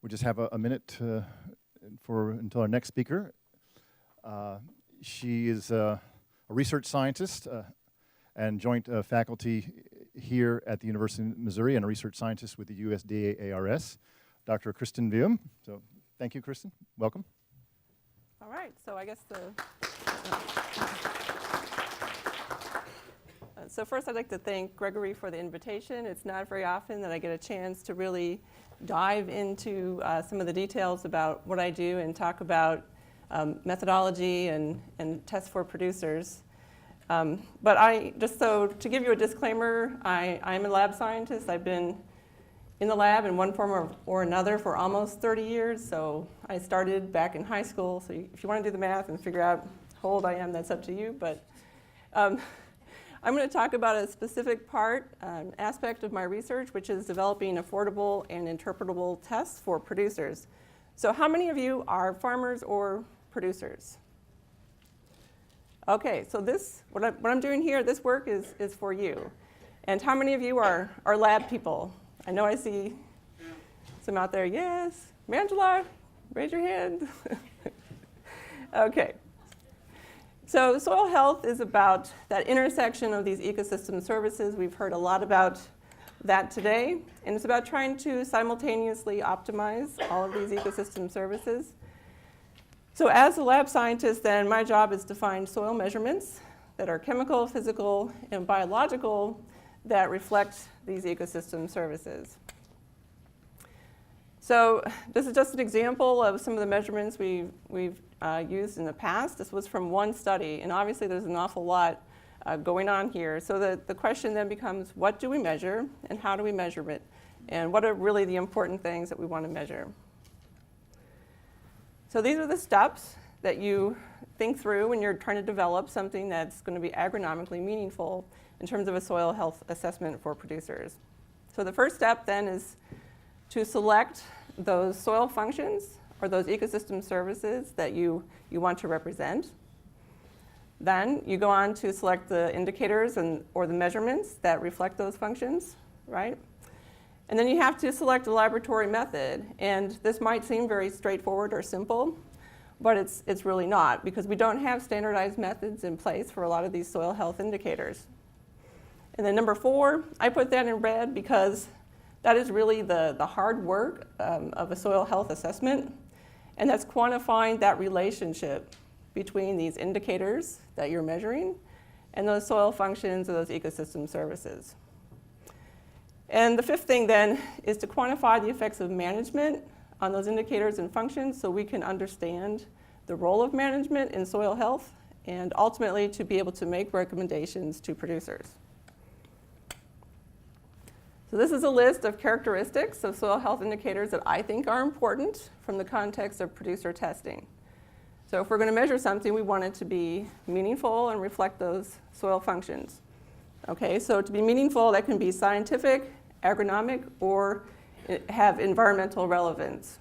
We'll just have a minute until our next speaker. She is a research scientist and joint faculty here at the University of Missouri and a research scientist with the USDA ARS, Dr. Kristen Veum. So thank you, Kristen. Welcome. All right, so I guess so first I'd like to thank Gregory for the invitation. It's not very often that I get a chance to really dive into some of the details about what I do and talk about methodology and tests for producers. But to give you a disclaimer, I'm a lab scientist. I've been in the lab in one form or another for almost 30 years. So I started back in high school. So if you want to do the math and figure out how old I am, that's up to you. But I'm going to talk about a specific aspect of my research, which is developing affordable and interpretable tests for producers. So how many of you are farmers or producers? Okay, so what I'm doing here, this work is for you. And how many of you are lab people? I know I see some out there. Yes, Mangela, raise your hand. Okay. So soil health is about that intersection of these ecosystem services. We've heard a lot about that today. And it's about trying to simultaneously optimize all of these ecosystem services. So as a lab scientist, then, my job is to find soil measurements that are chemical, physical, and biological that reflect these ecosystem services. So this is just an example of some of the measurements we've used in the past. This was from one study, and obviously there's an awful lot going on here. So the question then becomes, what do we measure, and how do we measure it? And what are really the important things that we want to measure? So these are the steps that you think through when you're trying to develop something that's going to be agronomically meaningful in terms of a soil health assessment for producers. So the first step then is to select those soil functions or those ecosystem services that you want to represent. Then you go on to select the indicators or the measurements that reflect those functions, right? And then you have to select a laboratory method. And this might seem very straightforward or simple, but it's really not, because we don't have standardized methods in place for a lot of these soil health indicators. And then number 4, I put that in red because that is really the hard work of a soil health assessment. And that's quantifying that relationship between these indicators that you're measuring and those soil functions or those ecosystem services. And the 5th thing then is to quantify the effects of management on those indicators and functions so we can understand the role of management in soil health and ultimately to be able to make recommendations to producers. So this is a list of characteristics of soil health indicators that I think are important from the context of producer testing. So if we're going to measure something, we want it to be meaningful and reflect those soil functions. Okay, so to be meaningful, that can be scientific, agronomic, or have environmental relevance.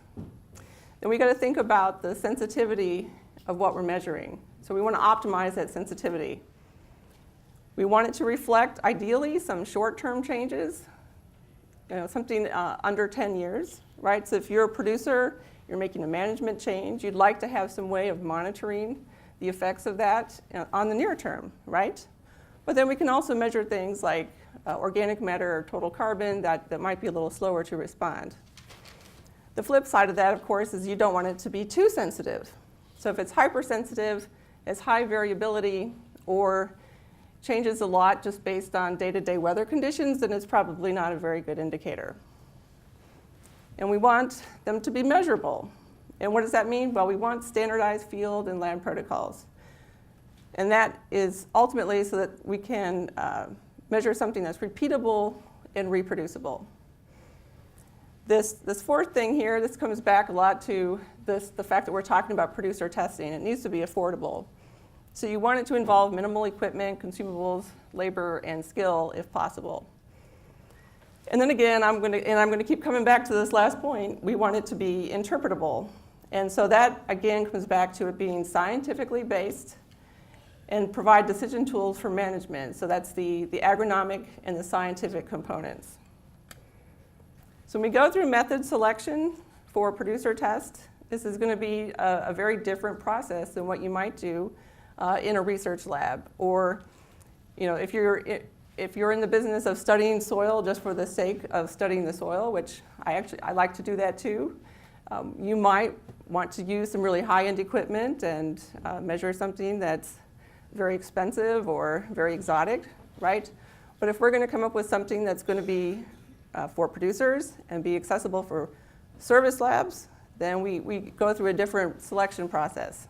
Then we got to think about the sensitivity of what we're measuring. So we want to optimize that sensitivity. We want it to reflect, ideally, some short-term changes, something under 10 years, right? So if you're a producer, you're making a management change, you'd like to have some way of monitoring the effects of that on the near term, right? But then we can also measure things like organic matter or total carbon that might be a little slower to respond. The flip side of that, of course, is you don't want it to be too sensitive. So if it's hypersensitive, it's high variability, or changes a lot just based on day-to-day weather conditions, then it's probably not a very good indicator. And we want them to be measurable. And what does that mean? Well, we want standardized field and lab protocols. And that is ultimately so that we can measure something that's repeatable and reproducible. This 4th thing here, this comes back a lot to the fact that we're talking about producer testing. It needs to be affordable. So you want it to involve minimal equipment, consumables, labor, and skill if possible. And then again, I'm going to keep coming back to this last point. We want it to be interpretable. And so that, again, comes back to it being scientifically based and provide decision tools for management. So that's the agronomic and the scientific components. So when we go through method selection for a producer test, this is going to be a very different process than what you might do in a research lab. Or, if you're in the business of studying soil just for the sake of studying the soil, which I like to do that too, you might want to use some really high-end equipment and measure something that's very expensive or very exotic, right? But if we're going to come up with something that's going to be for producers and be accessible for service labs, then we go through a different selection process.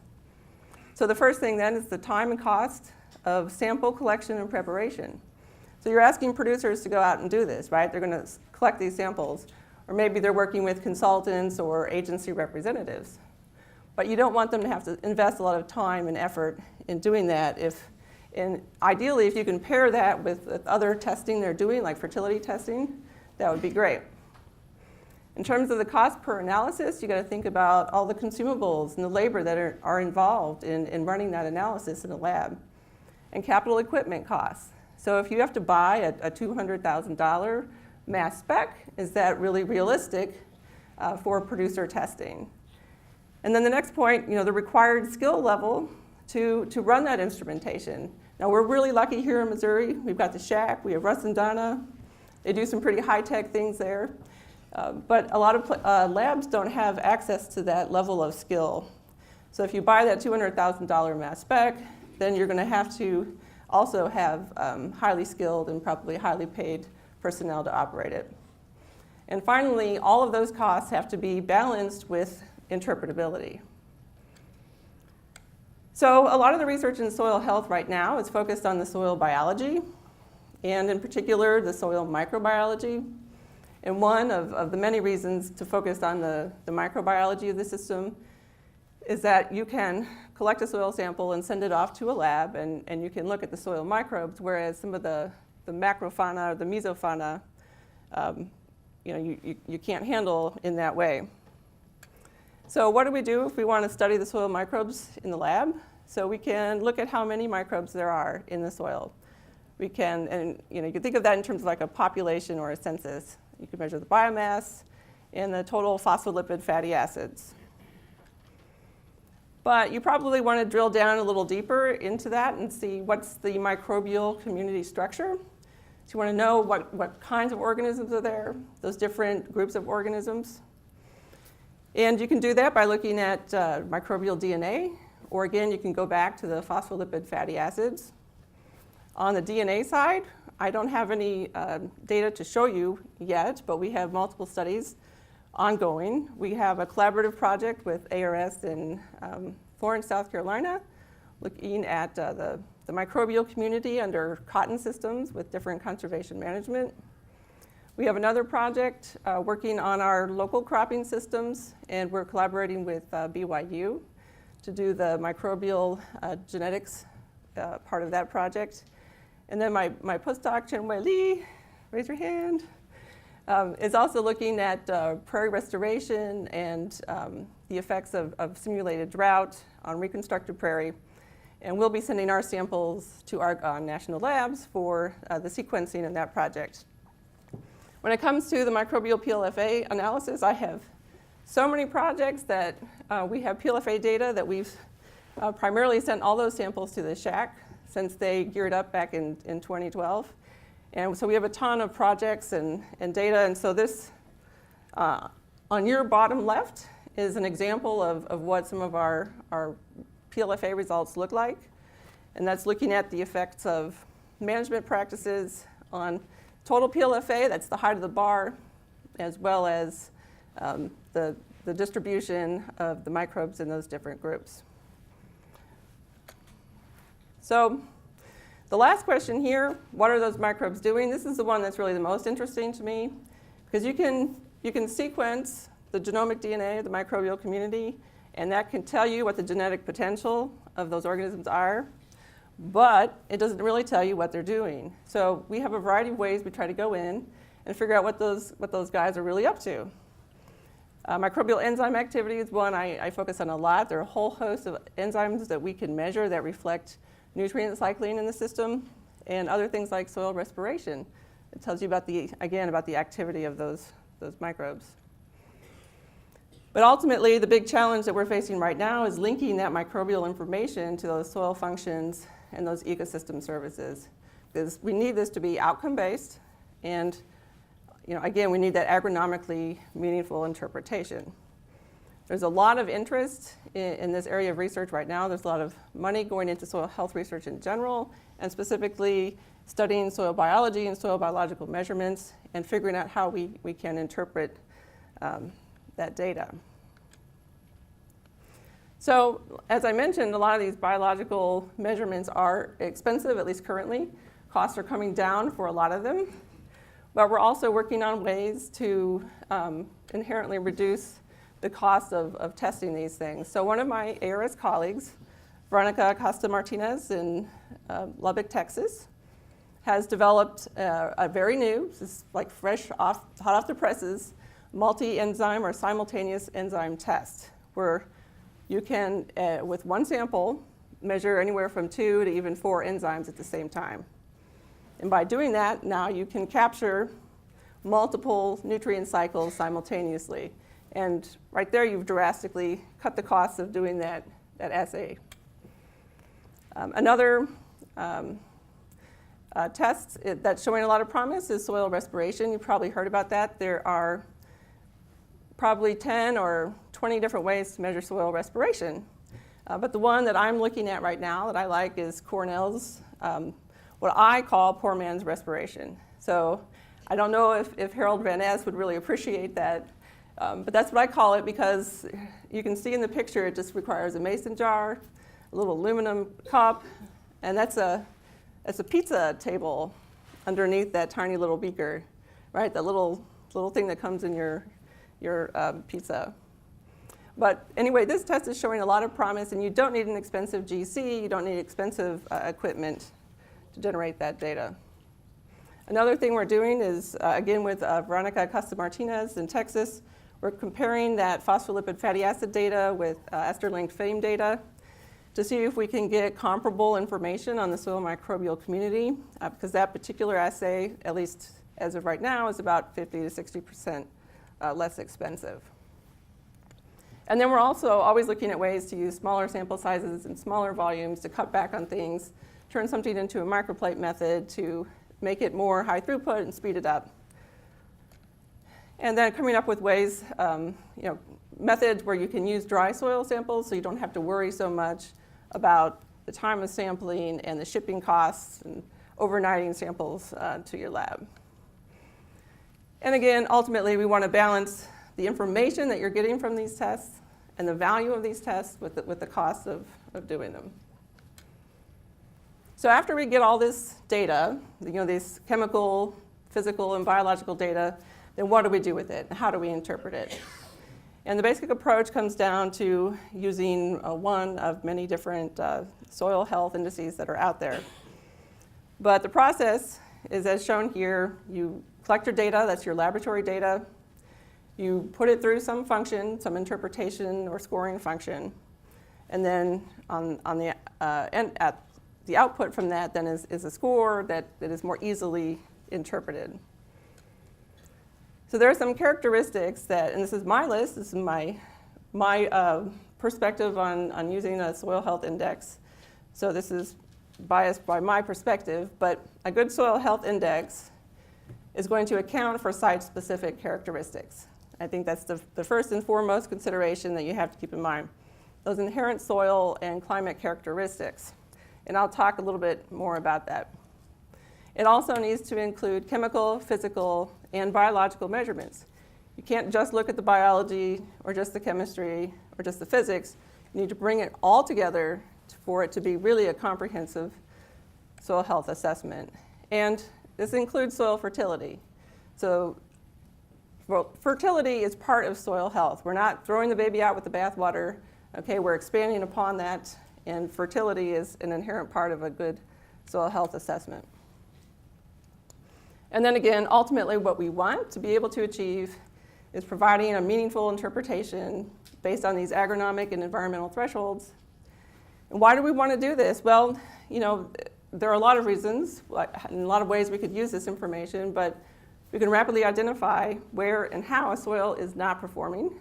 So the first thing then is the time and cost of sample collection and preparation. So you're asking producers to go out and do this, right? They're going to collect these samples, or maybe they're working with consultants or agency representatives. But you don't want them to have to invest a lot of time and effort in doing that. And ideally, if you can pair that with other testing they're doing, like fertility testing, that would be great. In terms of the cost per analysis, you got to think about all the consumables and the labor that are involved in running that analysis in a lab, and capital equipment costs. So if you have to buy a $200,000 mass spec, is that really realistic for producer testing? And then the next point, the required skill level to run that instrumentation. Now we're really lucky here in Missouri. We've got the shack, we have Russ and Donna. They do some pretty high-tech things there. But a lot of labs don't have access to that level of skill. So if you buy that $200,000 mass spec, then you're going to have to also have highly skilled and probably highly paid personnel to operate it. And finally, all of those costs have to be balanced with interpretability. So a lot of the research in soil health right now is focused on the soil biology, and in particular, the soil microbiology. And one of the many reasons to focus on the microbiology of the system is that you can collect a soil sample and send it off to a lab, and you can look at the soil microbes, whereas some of the macrofauna or the mesofauna, you can't handle in that way. So what do we do if we want to study the soil microbes in the lab? So we can look at how many microbes there are in the soil. We can, and you can think of that in terms of like a population or a census. You can measure the biomass and the total phospholipid fatty acids. But you probably want to drill down a little deeper into that and see what's the microbial community structure. So you want to know what kinds of organisms are there, those different groups of organisms. And you can do that by looking at microbial DNA, or again, you can go back to the phospholipid fatty acids. On the DNA side, I don't have any data to show you yet, but we have multiple studies ongoing. We have a collaborative project with ARS in Florence, South Carolina, looking at the microbial community under cotton systems with different conservation management. We have another project working on our local cropping systems, and we're collaborating with BYU to do the microbial genetics part of that project. And then my postdoc, Chen-Wei Li, raise your hand, is also looking at prairie restoration and the effects of simulated drought on reconstructed prairie. And we'll be sending our samples to Argonne National Labs for the sequencing in that project. When it comes to the microbial PLFA analysis, I have so many projects that we have PLFA data that we've primarily sent all those samples to the shack since they geared up back in 2012. And so we have a ton of projects and data. And so this, on your bottom left, is an example of what some of our PLFA results look like. And that's looking at the effects of management practices on total PLFA, that's the height of the bar, as well as the distribution of the microbes in those different groups. So the last question here, what are those microbes doing? This is the one that's really the most interesting to me, because you can sequence the genomic DNA of the microbial community, and that can tell you what the genetic potential of those organisms are, but it doesn't really tell you what they're doing. So we have a variety of ways we try to go in and figure out what those guys are really up to. Microbial enzyme activity is one I focus on a lot. There are a whole host of enzymes that we can measure that reflect nutrient cycling in the system, and other things like soil respiration. It tells you about the activity of those microbes. But ultimately, the big challenge that we're facing right now is linking that microbial information to those soil functions and those ecosystem services. Because we need this to be outcome-based, and again, we need that agronomically meaningful interpretation. There's a lot of interest in this area of research right now. There's a lot of money going into soil health research in general, and specifically studying soil biology and soil biological measurements and figuring out how we can interpret that data. So, as I mentioned, a lot of these biological measurements are expensive, at least currently. Costs are coming down for a lot of them. But we're also working on ways to inherently reduce the cost of testing these things. So one of my ARS colleagues, Veronica Acosta-Martinez in Lubbock, Texas, has developed a very new, this is like hot off the presses, multi-enzyme or simultaneous enzyme test, where you can, with one sample, measure anywhere from 2 to even 4 enzymes at the same time. And by doing that, now you can capture multiple nutrient cycles simultaneously. And right there, you've drastically cut the cost of doing that assay. Another test that's showing a lot of promise is soil respiration. You've probably heard about that. There are probably 10 or 20 different ways to measure soil respiration. But the one that I'm looking at right now that I like is Cornell's, what I call poor man's respiration. So I don't know if Harold Van Ness would really appreciate that, but that's what I call it, because you can see in the picture it just requires a mason jar, a little aluminum cup, and that's a pizza table underneath that tiny little beaker, right? That little thing that comes in your pizza. But anyway, this test is showing a lot of promise, and you don't need an expensive GC, you don't need expensive equipment to generate that data. Another thing we're doing is, again with Veronica Acosta-Martinez in Texas, we're comparing that phospholipid fatty acid data with ester-linked FAME data to see if we can get comparable information on the soil microbial community, because that particular assay, at least as of right now, is about 50 to 60% less expensive. And then we're also always looking at ways to use smaller sample sizes and smaller volumes to cut back on things, turn something into a microplate method to make it more high throughput and speed it up. And then coming up with ways, methods where you can use dry soil samples so you don't have to worry so much about the time of sampling and the shipping costs and overnighting samples to your lab. And again, ultimately, we want to balance the information that you're getting from these tests and the value of these tests with the cost of doing them. So after we get all this data, these chemical, physical, and biological data, then what do we do with it? How do we interpret it? And the basic approach comes down to using one of many different soil health indices that are out there. But the process is as shown here. You collect your data, that's your laboratory data. You put it through some function, some interpretation or scoring function. And then on the end, at the output from that then is a score that is more easily interpreted. So there are some characteristics that, and this is my list, this is my perspective on using a soil health index. So this is biased by my perspective, but a good soil health index is going to account for site-specific characteristics. I think that's the first and foremost consideration that you have to keep in mind. Those inherent soil and climate characteristics. And I'll talk a little bit more about that. It also needs to include chemical, physical, and biological measurements. You can't just look at the biology or just the chemistry or just the physics. You need to bring it all together for it to be really a comprehensive soil health assessment. And this includes soil fertility. So fertility is part of soil health. We're not throwing the baby out with the bathwater. Okay, we're expanding upon that, and fertility is an inherent part of a good soil health assessment. And then again, ultimately what we want to be able to achieve is providing a meaningful interpretation based on these agronomic and environmental thresholds. And why do we want to do this? Well, there are a lot of reasons, in a lot of ways we could use this information, but we can rapidly identify where and how a soil is not performing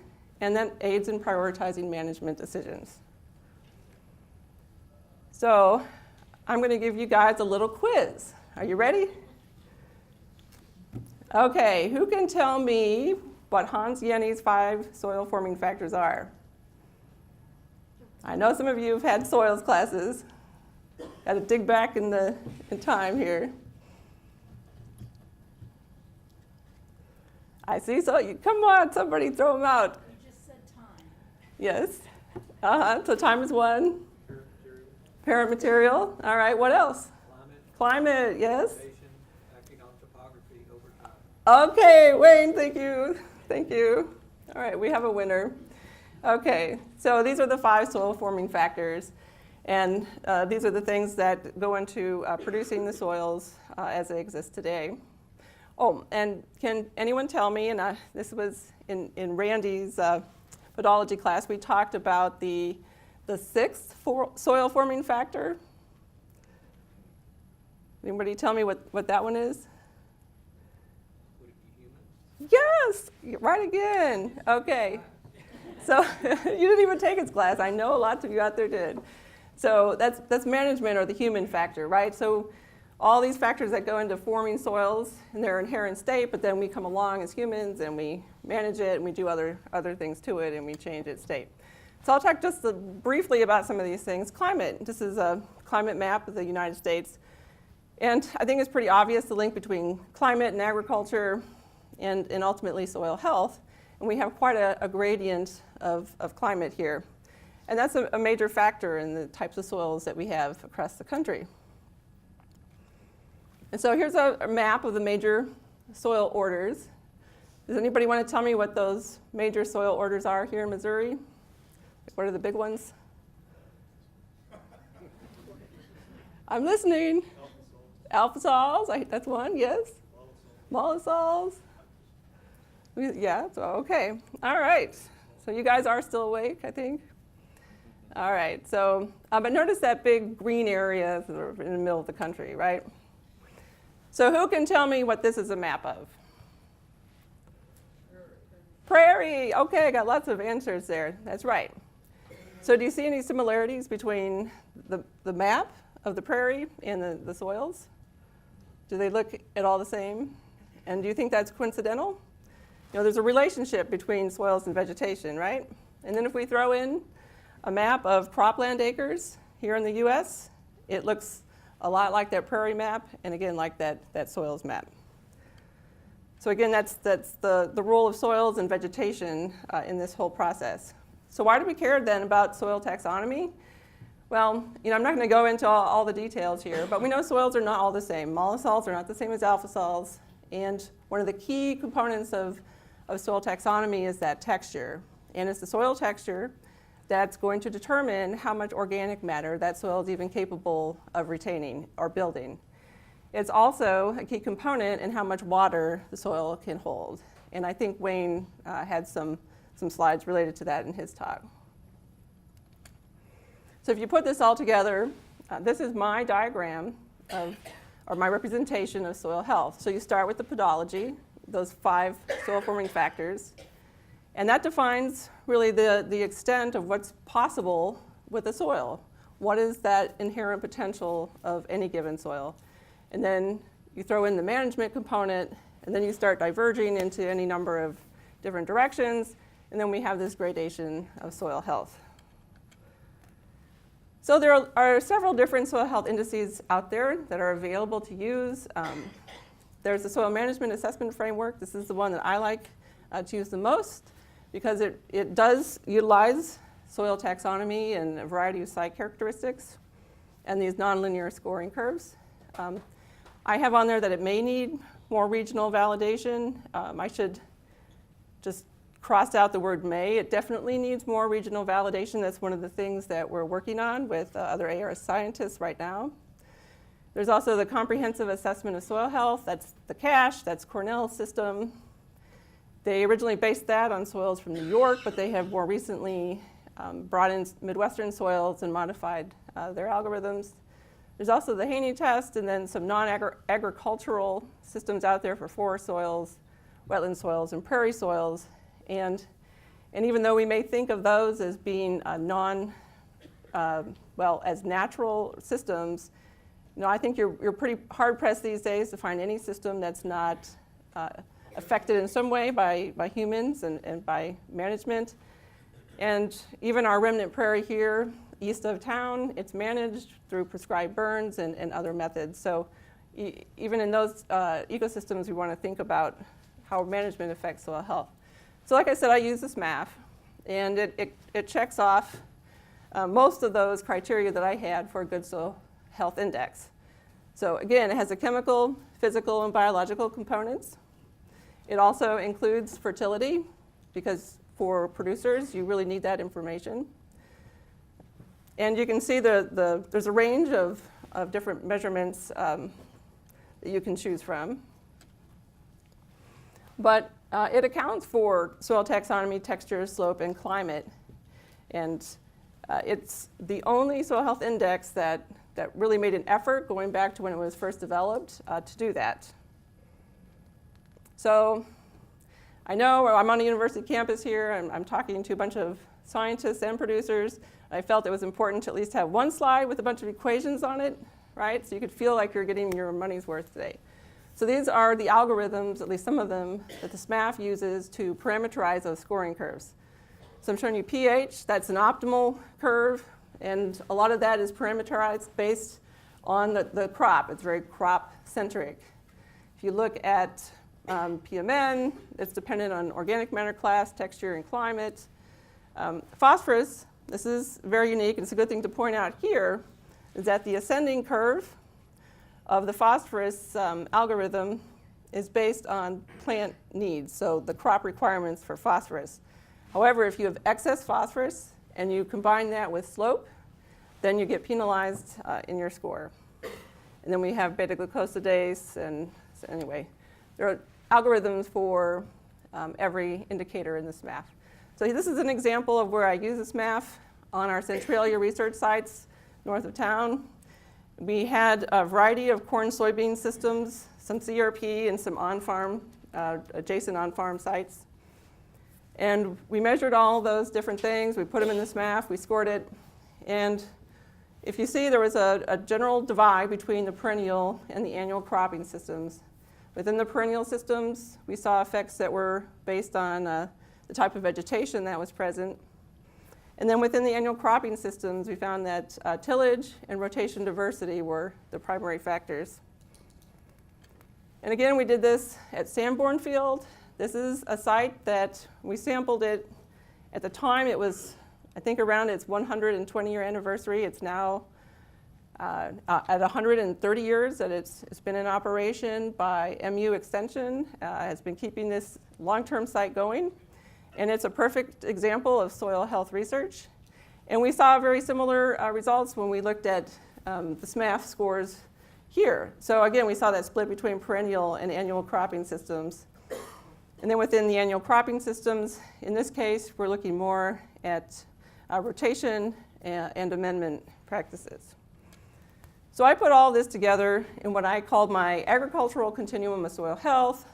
and that aids in prioritizing management decisions. So I'm going to give you guys a little quiz. Are you ready? Okay, who can tell me what Hans Jenny's 5 soil forming factors are? I know some of you have had soils classes. Got to dig back in time here. I see, so come on, somebody throw them out. You just said time. Yes. So time is one. Parent material. All right, what else? Climate, yes. Acting on topography over time. Okay, Wayne, thank you. Thank you. All right, we have a winner. Okay, so these are the 5 soil forming factors. And these are the things that go into producing the soils as they exist today. Oh, and can anyone tell me, and this was in Randy's pedology class, we talked about the 6th soil forming factor. Anybody tell me what that one is? Would it be humans? Yes, right again. Okay. So you didn't even take its class. I know lots of you out there did. So that's management, or the human factor, right? So all these factors that go into forming soils in their inherent state, but then we come along as humans and we manage it and we do other things to it and we change its state. So I'll talk just briefly about some of these things. Climate. This is a climate map of the United States. And I think it's pretty obvious the link between climate and agriculture and ultimately soil health. And we have quite a gradient of climate here. And that's a major factor in the types of soils that we have across the country. And so here's a map of the major soil orders. Does anybody want to tell me what those major soil orders are here in Missouri? What are the big ones? I'm listening. Alpha soils, that's one, yes. Mollisols. Yeah, so okay. All right. So you guys are still awake, I think. All right, so, but notice that big green area in the middle of the country, right? So who can tell me what this is a map of? Prairie. Okay, I got lots of answers there. That's right. So do you see any similarities between the map of the prairie and the soils? Do they look at all the same? And do you think that's coincidental? You know, there's a relationship between soils and vegetation, right? And then if we throw in a map of cropland acres here in the US, it looks a lot like that prairie map, and again, like that soils map. So again, that's the role of soils and vegetation in this whole process. So why do we care then about soil taxonomy? Well, you know, I'm not going to go into all the details here, but we know soils are not all the same. Mollisols are not the same as alpha sols, and one of the key components of soil taxonomy is that texture. And it's the soil texture that's going to determine how much organic matter that soil is even capable of retaining or building. It's also a key component in how much water the soil can hold. And I think Wayne had some slides related to that in his talk. So if you put this all together, this is my diagram or my representation of soil health. So you start with the pedology, those 5 soil forming factors. And that defines really the extent of what's possible with a soil. What is that inherent potential of any given soil? And then you throw in the management component, and then you start diverging into any number of different directions, and then we have this gradation of soil health. So there are several different soil health indices out there that are available to use. There's the Soil Management Assessment Framework. This is the one that I like to use the most, because it does utilize soil taxonomy and a variety of site characteristics and these nonlinear scoring curves. I have on there that it may need more regional validation. I should just cross out the word may. It definitely needs more regional validation. That's one of the things that we're working on with other ARS scientists right now. There's also the Comprehensive Assessment of Soil Health. That's the CASH, that's Cornell's system. They originally based that on soils from New York, but they have more recently brought in Midwestern soils and modified their algorithms. There's also the Haney test, and then some non-agricultural systems out there for forest soils, wetland soils, and prairie soils. And And even though we may think of those as being as natural systems, I think you're pretty hard-pressed these days to find any system that's not affected in some way by humans and by management. And even our remnant prairie here, east of town, it's managed through prescribed burns and other methods. So even in those ecosystems, we want to think about how management affects soil health. So like I said, I use this MAF, and it checks off most of those criteria that I had for a good soil health index. So again, it has the chemical, physical, and biological components. It also includes fertility, because for producers, you really need that information. And you can see there's a range of different measurements that you can choose from. But it accounts for soil taxonomy, texture, slope, and climate. And it's the only soil health index that really made an effort, going back to when it was first developed, to do that. So I know I'm on a university campus here. I'm talking to a bunch of scientists and producers. I felt it was important to at least have one slide with a bunch of equations on it, right? So you could feel like you're getting your money's worth today. So these are the algorithms, at least some of them, that the SMAF uses to parameterize those scoring curves. So I'm showing you pH. That's an optimal curve. And a lot of that is parameterized based on the crop. It's very crop-centric. If you look at PMN, it's dependent on organic matter class, texture, and climate. Phosphorus, this is very unique, and it's a good thing to point out here, is that the ascending curve of the phosphorus algorithm is based on plant needs, so the crop requirements for phosphorus. However, if you have excess phosphorus and you combine that with slope, then you get penalized in your score. And then we have beta-glucosidase, and so anyway, there are algorithms for every indicator in this MAF. So this is an example of where I use this MAF on our Centralia research sites north of town. We had a variety of corn soybean systems, some CRP, and some on-farm, adjacent on-farm sites. And we measured all those different things. We put them in this MAF. We scored it. And if you see, there was a general divide between the perennial and the annual cropping systems. Within the perennial systems, we saw effects that were based on the type of vegetation that was present. And then within the annual cropping systems, we found that tillage and rotation diversity were the primary factors. And again, we did this at Sanborn Field. This is a site that we sampled it. At the time, it was, I think, around its 120-year anniversary. It's now at 130 years that it's been in operation by MU Extension, has been keeping this long-term site going. And it's a perfect example of soil health research. And we saw very similar results when we looked at the SMAF scores here. So again, we saw that split between perennial and annual cropping systems. And then within the annual cropping systems, in this case, we're looking more at rotation and amendment practices. So I put all this together in what I called my agricultural continuum of soil health,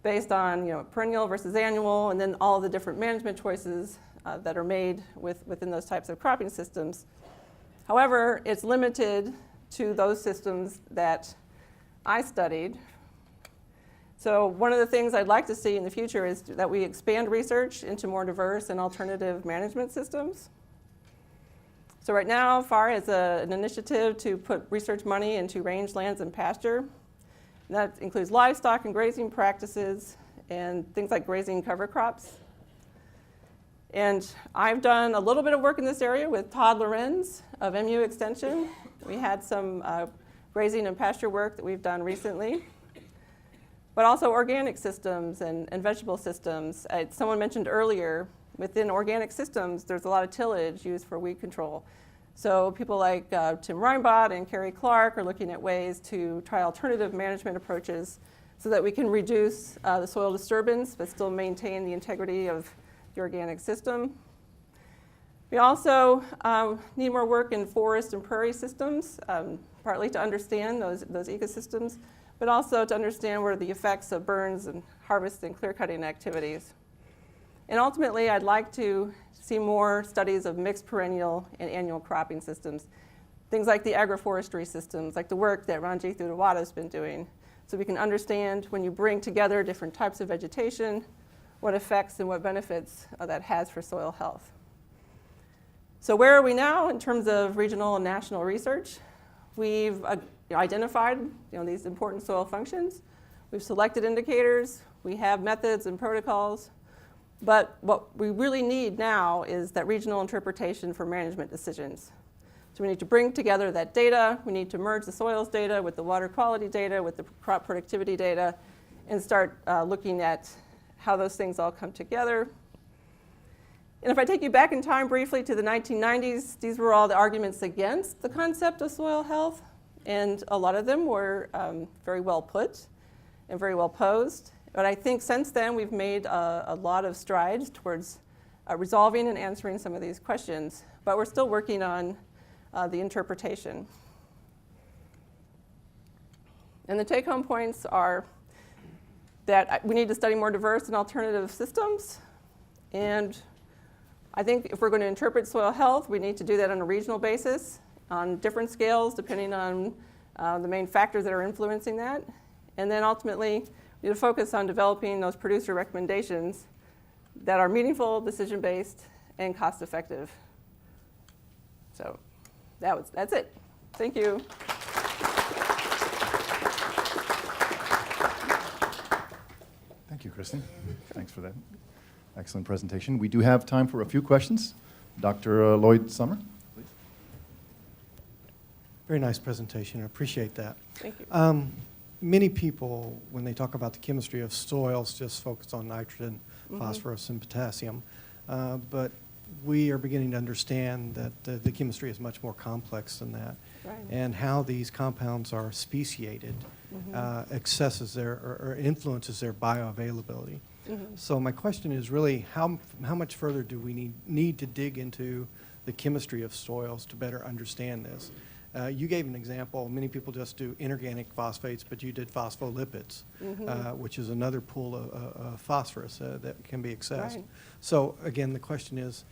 based on perennial versus annual, and then all the different management choices that are made within those types of cropping systems. However, it's limited to those systems that I studied. So one of the things I'd like to see in the future is that we expand research into more diverse and alternative management systems. So right now, FAR has an initiative to put research money into rangelands and pasture. And that includes livestock and grazing practices and things like grazing cover crops. And I've done a little bit of work in this area with Todd Lorenz of MU Extension. We had some grazing and pasture work that we've done recently. But also organic systems and vegetable systems. Someone mentioned earlier, within organic systems, there's a lot of tillage used for weed control. So people like Tim Reinbott and Carrie Clark are looking at ways to try alternative management approaches so that we can reduce the soil disturbance but still maintain the integrity of the organic system. We also need more work in forest and prairie systems, partly to understand those ecosystems, but also to understand what are the effects of burns and harvest and clear-cutting activities. And ultimately, I'd like to see more studies of mixed perennial and annual cropping systems. Things like the agroforestry systems, like the work that Ranjit Udawada has been doing. So we can understand when you bring together different types of vegetation, what effects and what benefits that has for soil health. So where are we now in terms of regional and national research? We've identified these important soil functions. We've selected indicators. We have methods and protocols. But what we really need now is that regional interpretation for management decisions. So we need to bring together that data. We need to merge the soils data with the water quality data, with the crop productivity data, and start looking at how those things all come together. And if I take you back in time briefly to the 1990s, these were all the arguments against the concept of soil health. And a lot of them were very well put and very well posed. But I think since then we've made a lot of strides towards resolving and answering some of these questions. But we're still working on the interpretation. And the take-home points are that we need to study more diverse and alternative systems. And I think if we're going to interpret soil health, we need to do that on a regional basis, on different scales, depending on the main factors that are influencing that. And then ultimately, we need to focus on developing those producer recommendations that are meaningful, decision-based, and cost-effective. So that's it. Thank you. Thank you, Kristen. Thanks for that excellent presentation. We do have time for a few questions. Dr. Lloyd Summer, please. Very nice presentation. I appreciate that. Thank you. Many people, when they talk about the chemistry of soils, just focus on nitrogen, phosphorus, and potassium. But we are beginning to understand that the chemistry is much more complex than that. Right. And how these compounds are speciated accesses their or influences their bioavailability. So my question is really how much further do we need to dig into the chemistry of soils to better understand this? You gave an example. Many people just do inorganic phosphates, but you did phospholipids, which is another pool of phosphorus that can be accessed. Right. So again, the question is,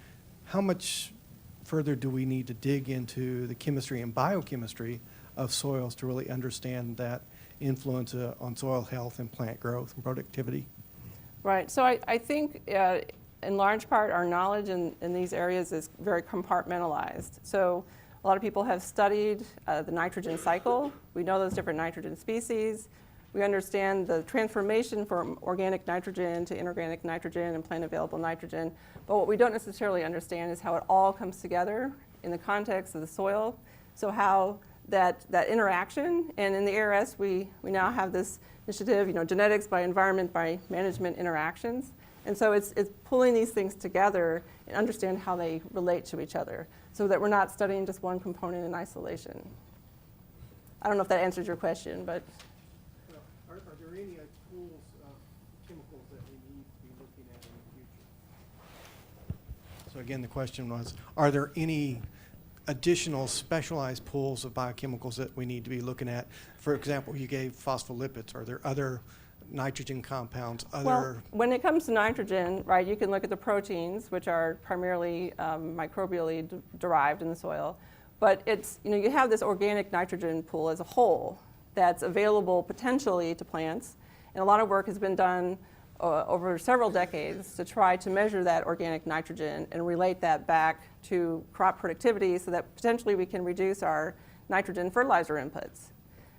how much further do we need to dig into the chemistry and biochemistry of soils to really understand that influence on soil health and plant growth and productivity? Right. So I think in large part our knowledge in these areas is very compartmentalized. So a lot of people have studied the nitrogen cycle. We know those different nitrogen species. We understand the transformation from organic nitrogen to inorganic nitrogen and plant available nitrogen. But what we don't necessarily understand is how it all comes together in the context of the soil. So how that interaction, and in the ARS we now have this initiative, genetics by environment by management interactions. And so it's pulling these things together and understand how they relate to each other so that we're not studying just one component in isolation. I don't know if that answers your question, but. Well, are there any pools of chemicals that we need to be looking at in the future? So again, the question was, are there any additional specialized pools of biochemicals that we need to be looking at? For example, you gave phospholipids. Are there other nitrogen compounds? Well, when it comes to nitrogen, right, you can look at the proteins, which are primarily microbially derived in the soil. But it's, you have this organic nitrogen pool as a whole that's available potentially to plants. And a lot of work has been done over several decades to try to measure that organic nitrogen and relate that back to crop productivity so that potentially we can reduce our nitrogen fertilizer inputs.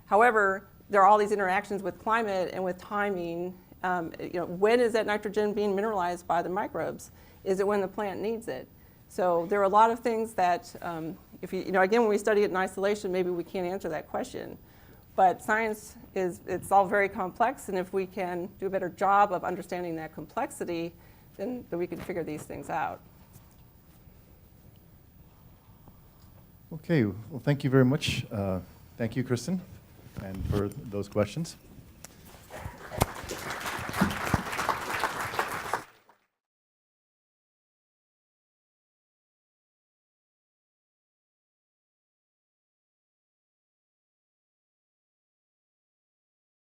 However, there are all these interactions with climate and with timing. When is that nitrogen being mineralized by the microbes? Is it when the plant needs it? So there are a lot of things that, again, when we study it in isolation, maybe we can't answer that question. But science it's all very complex, and if we can do a better job of understanding that complexity, then we can figure these things out. Okay, well, thank you very much. Thank you, Kristen, and for those questions.